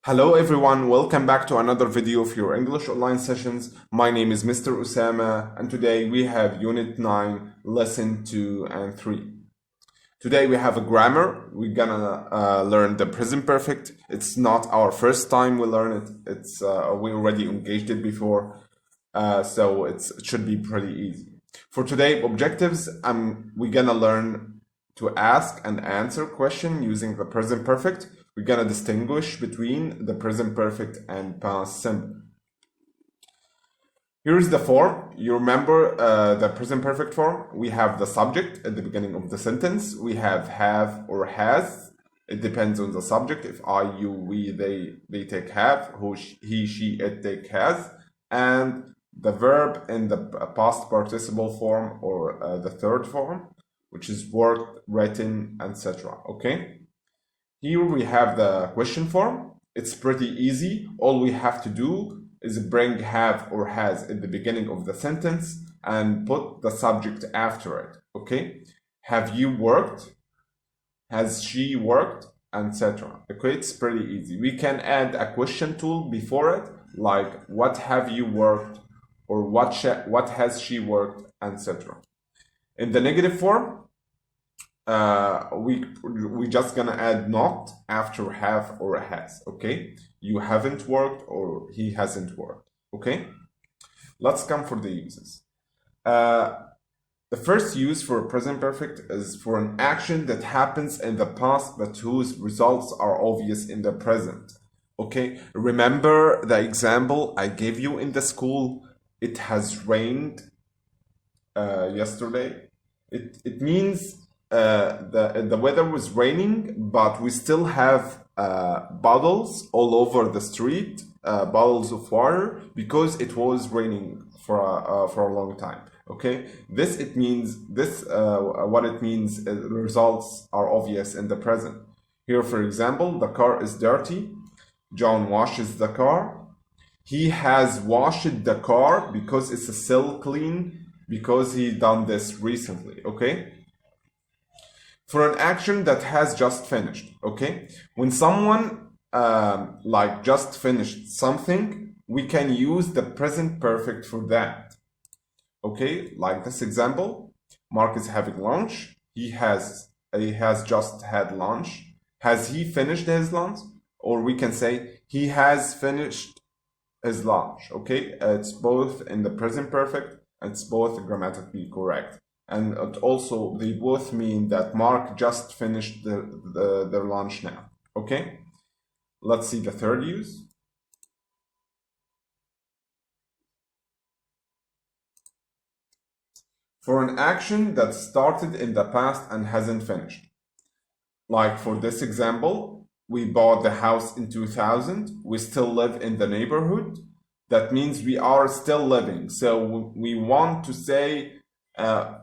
Hello everyone, welcome back to another video of your English online sessions. My name is Mr. Osama and today we have Unit 9, Lesson 2 and 3. Today we have a grammar. We're gonna learn the present perfect. It's not our first time we learn it. We already engaged it before, so it should be pretty easy. For today objectives, we're gonna learn to ask and answer question using the present perfect. We're gonna distinguish between the present perfect and past simple. Here's the form. You remember the present perfect form? We have the subject at the beginning of the sentence. We have or has. It depends on the subject. If I, you, we, they take have. Who, he, she, it take has. And the verb in the past participle form or the third form, which is worked, written, etc. Okay? Here we have the question form. It's pretty easy. All we have to do is bring have or has at the beginning of the sentence and put the subject after it. Okay? Have you worked? Has she worked? Etc. Okay, it's pretty easy. We can add a question tool before it, like what have you worked or what has she worked, etc. In the negative form, we just gonna add not after have or has. Okay, you haven't worked or he hasn't worked. Okay, let's come for the uses. The first use for present perfect is for an action that happens in the past but whose results are obvious in the present. Okay, remember the example I gave you in the school. It has rained yesterday. It means the weather was raining, but we still have puddles all over the street, puddles of water, because it was raining for a long time. Okay, what it means the results are obvious in the present. Here, for example, the car is dirty. John washes the car. He has washed the car because it's still clean, because he done this recently. Okay, for an action that has just finished. Okay, when someone like just finished something, we can use the present perfect for that. Okay, like this example, Mark is having lunch. He has just had lunch. Has he finished his lunch? Or we can say he has finished his lunch. Okay, it's both in the present perfect. It's both grammatically correct. And also they both mean that Mark just finished their lunch now. Okay, let's see the third use. For an action that started in the past and hasn't finished. Like for this example, we bought the house in 2000. We still live in the neighborhood. That means we are still living. So we want to say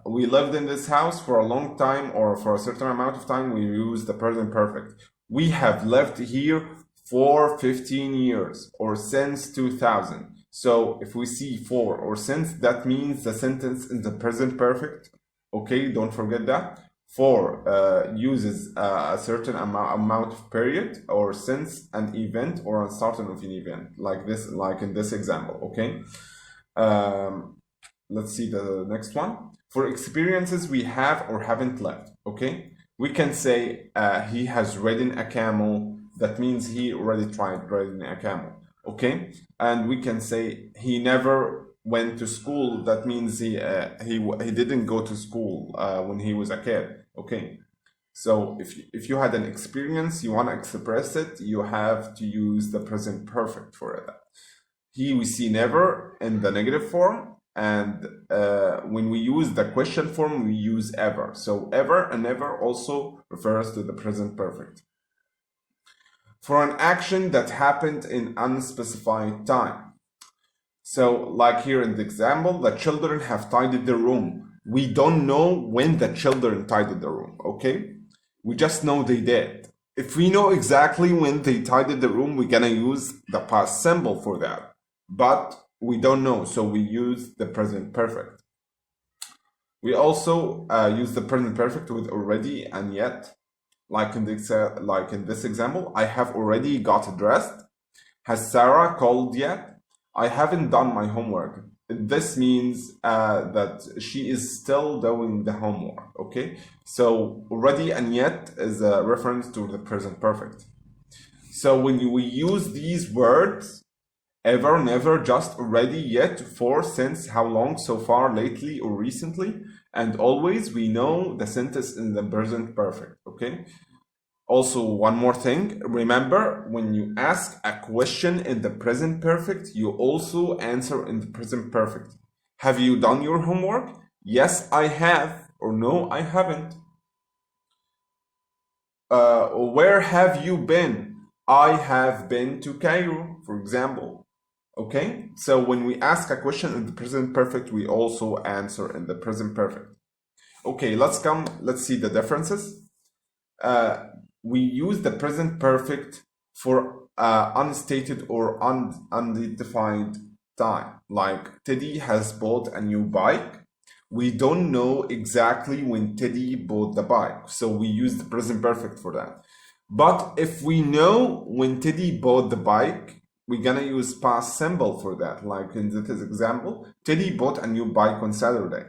we lived in this house for a long time or for a certain amount of time. We use the present perfect. We have lived here for 15 years or since 2000. So if we see for or since, that means the sentence in the present perfect. Okay, don't forget that. For uses a certain amount of period, or since an event or a starting of an event, like this, like in this example. Okay, let's see the next one. For experiences we have or haven't lived. Okay, we can say he has ridden a camel. That means he already tried riding a camel. Okay, and we can say he never went to school. That means he didn't go to school when he was a kid. Okay, so if you had an experience, you want to express it, you have to use the present perfect for it. Here we see never in the negative form, and when we use the question form, we use ever. So ever and never also refers to the present perfect. For an action that happened in unspecified time. So like here in the example, the children have tidied the room. We don't know when the children tidied the room, okay? We just know they did. If we know exactly when they tidied the room, we're gonna use the past simple for that. But we don't know, so we use the present perfect. We also use the present perfect with already and yet. Like in this example, I have already got dressed. Has Sarah called yet? I haven't done my homework. This means that she is still doing the homework, okay? So already and yet is a reference to the present perfect. So when we use these words, ever, never, just, already, yet, for, since, how long, so far, lately, or recently, and always, we know the sentence in the present perfect, okay? Also, one more thing, remember, when you ask a question in the present perfect, you also answer in the present perfect. Have you done your homework? Yes, I have, or no, I haven't. Where have you been? I have been to Cairo, for example. Okay, so when we ask a question in the present perfect, we also answer in the present perfect. Okay, let's see the differences. We use the present perfect for unstated or undefined time. Like Teddy has bought a new bike. We don't know exactly when Teddy bought the bike, so we use the present perfect for that. But if we know when Teddy bought the bike, we're gonna use past simple for that. Like in this example, Teddy bought a new bike on Saturday.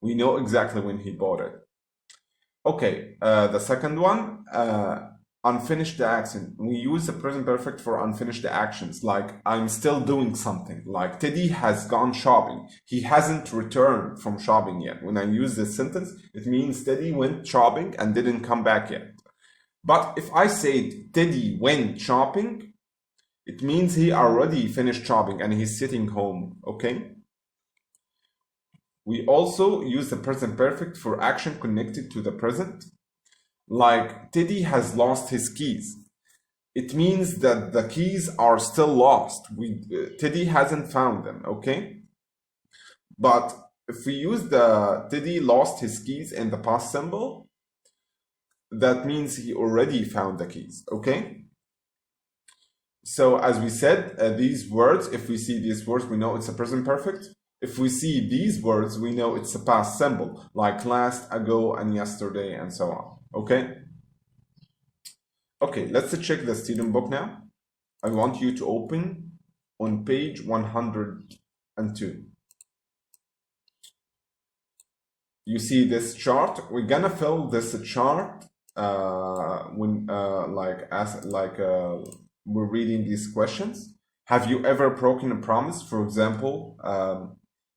We know exactly when he bought it. Okay, the second one, unfinished action. We use the present perfect for unfinished actions, like I'm still doing something. Like Teddy has gone shopping. He hasn't returned from shopping yet. When I use this sentence, it means Teddy went shopping and didn't come back yet. But if I say Teddy went shopping, it means he already finished shopping and he's sitting home, okay? We also use the present perfect for action connected to the present. Like Teddy has lost his keys. It means that the keys are still lost. Teddy hasn't found them, okay? But if we use the Teddy lost his keys in the past simple, that means he already found the keys, okay? So as we said, these words, if we see these words, we know it's a present perfect. If we see these words, we know it's a past simple, like last, ago, and yesterday, and so on, okay? Okay, let's check the student book now. I want you to open on page 102. You see this chart? We're gonna fill this chart we're reading these questions. Have you ever broken a promise? For example,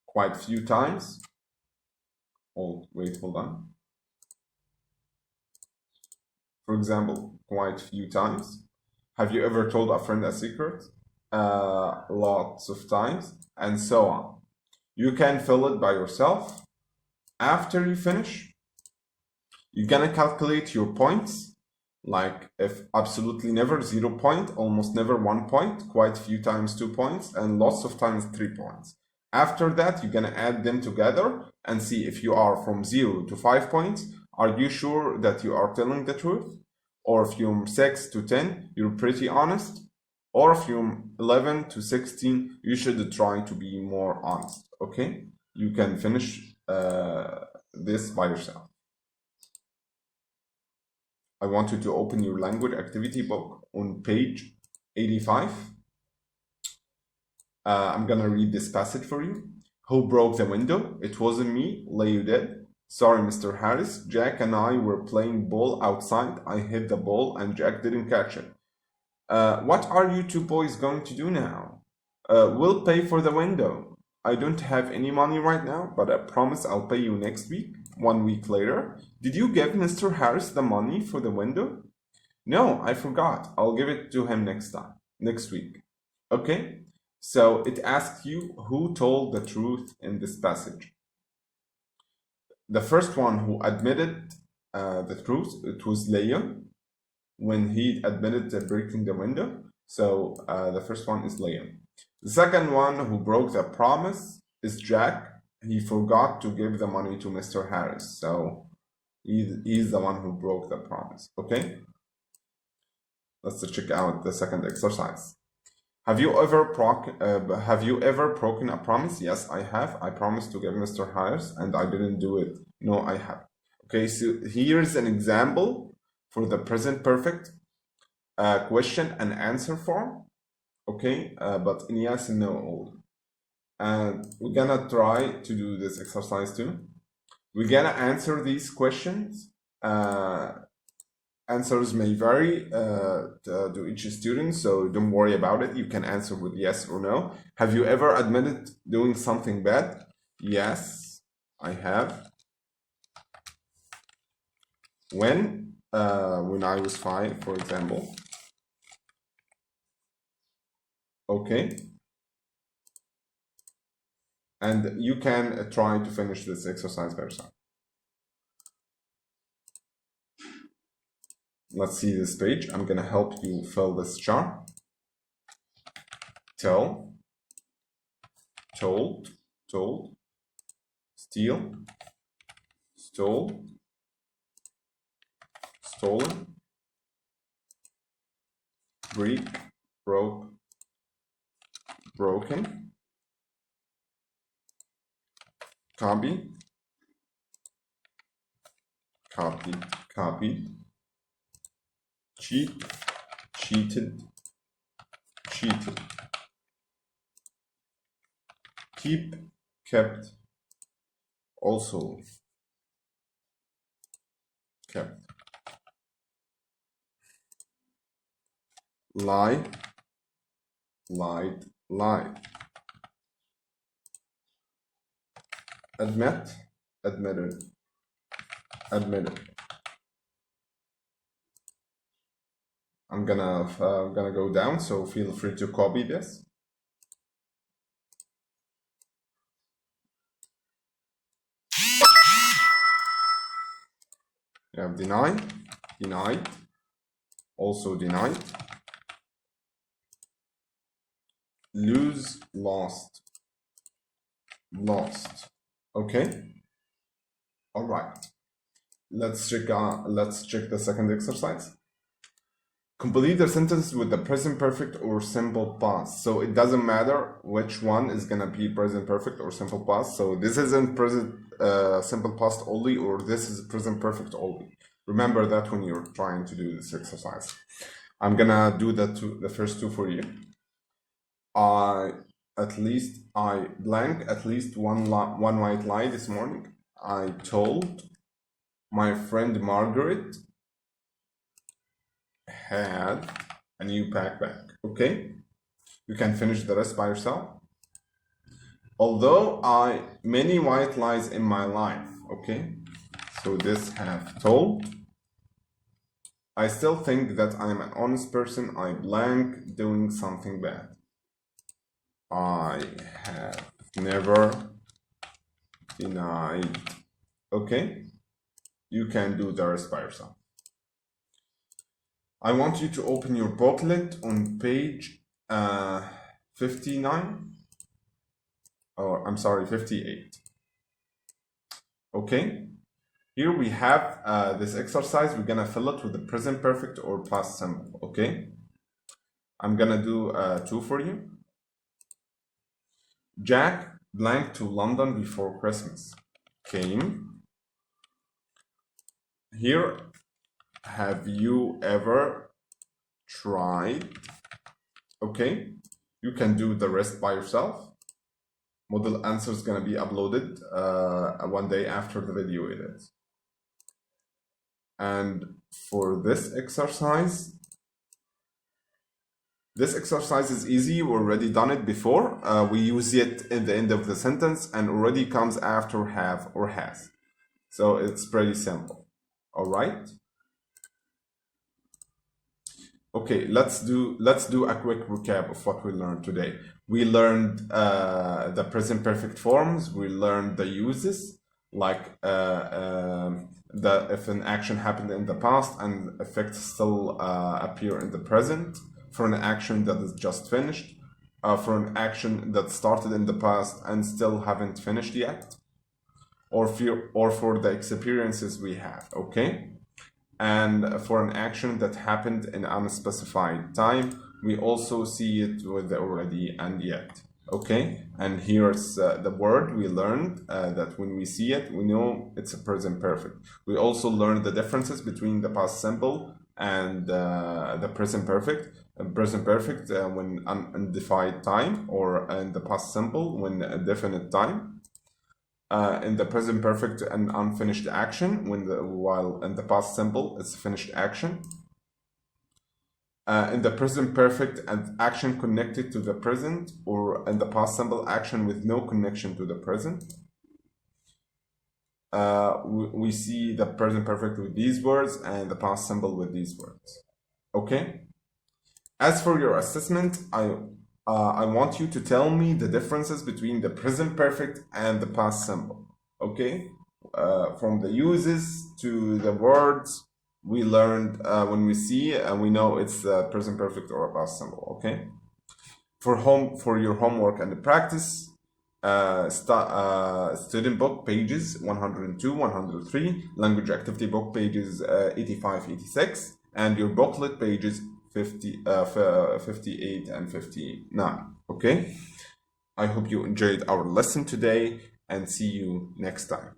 quite a few times. Oh, wait, hold on. For example, quite a few times. Have you ever told a friend a secret? Lots of times, and so on. You can fill it by yourself. After you finish, you're gonna calculate your points. Like if absolutely never, 0 point, almost never 1 point, quite a few times 2 points, and lots of times 3 points. After that, you're gonna add them together and see if you are from 0 to 5 points. Are you sure that you are telling the truth? Or if you're from 6 to 10, you're pretty honest. Or if you're from 11 to 16, you should try to be more honest, okay? You can finish this by yourself. I want you to open your language activity book on page 85. I'm gonna read this passage for you. Who broke the window? It wasn't me. Leo did. Sorry, Mr. Harris. Jack and I were playing ball outside. I hit the ball and Jack didn't catch it. What are you two boys going to do now? We'll pay for the window. I don't have any money right now, but I promise I'll pay you next week. 1 week later. Did you give Mr. Harris the money for the window? No, I forgot. I'll give it to him next week. Okay? So it asks you who told the truth in this passage. The first one who admitted the truth, it was Leo, when he admitted to breaking the window. So the first one is Leo. The second one who broke the promise is Jack. He forgot to give the money to Mr. Harris. So he's the one who broke the promise. Okay? Let's check out the second exercise. Have you ever broken a promise? Yes, I have. I promised to give Mr. Harris and I didn't do it. No, I have. Okay, so here's an example for the present perfect question and answer form. okay? But in yes and no only. And we're gonna try to do this exercise too. We're gonna answer these questions. Answers may vary to each student, so don't worry about it. You can answer with yes or no. Have you ever admitted doing something bad? Yes, I have. When I was 5, for example. Okay. And you can try to finish this exercise by yourself. Let's see this page. I'm gonna help you fill this chart. Tell, told, steal, stole, stolen, break, broke, broken, copy, copied, cheat, cheated, cheated, keep, kept, also kept, lie, lied, lied, admit, admitted, admitted. I'm gonna go down, so feel free to copy this. You have deny, denied, also denied, lose, lost, lost. Okay. All right. Let's check the second exercise. Complete the sentence with the present perfect or simple past. So it doesn't matter which one is gonna be present perfect or simple past. So this isn't present simple past only, or this is present perfect only. Remember that when you're trying to do this exercise. I'm gonna do the first two for you. I blank at least one white lie this morning. I told my friend Margaret had a new backpack. Okay, you can finish the rest by yourself. Although many white lies in my life. Okay, so this have told. I still think that I'm an honest person. I blank doing something bad. I have never denied. Okay, you can do the rest by yourself. I want you to open your booklet on page 59, or I'm sorry, 58. Okay, here we have this exercise. We're gonna fill it with the present perfect or past simple. Okay, I'm gonna do two for you. Jack blank to London before Christmas. Came. Here, have you ever tried? Okay, you can do the rest by yourself. Model answer is gonna be uploaded one day after the video it is. And for this exercise is easy. You already done it before. We use it in the end of the sentence and already comes after have or has. So it's pretty simple. All right. Okay, let's do a quick recap of what we learned today. We learned the present perfect forms. We learned the uses, like if an action happened in the past and effects still appear in the present, for an action that is just finished, for an action that started in the past and still haven't finished yet, or for the experiences we have. Okay. And for an action that happened in unspecified time, we also see it with the already and yet. Okay, and here's the word we learned that when we see it, we know it's a present perfect. We also learned the differences between the past simple, and the present perfect. Present perfect when undefined time, or in the past simple when a definite time. In the present perfect, an unfinished action, while in the past simple it's a finished action. In the present perfect, an action connected to the present, or in the past simple, action with no connection to the present. We see the present perfect with these words and the past simple with these words. Okay? As for your assessment, I want you to tell me the differences between the present perfect and the past simple. Okay? From the uses to the words we learned, when we see and we know it's the present perfect or a past simple. Okay? For your homework and the practice, student book pages 102, 103, language activity book pages 85, 86, and your booklet pages 58 and 59. Okay? I hope you enjoyed our lesson today, and see you next time.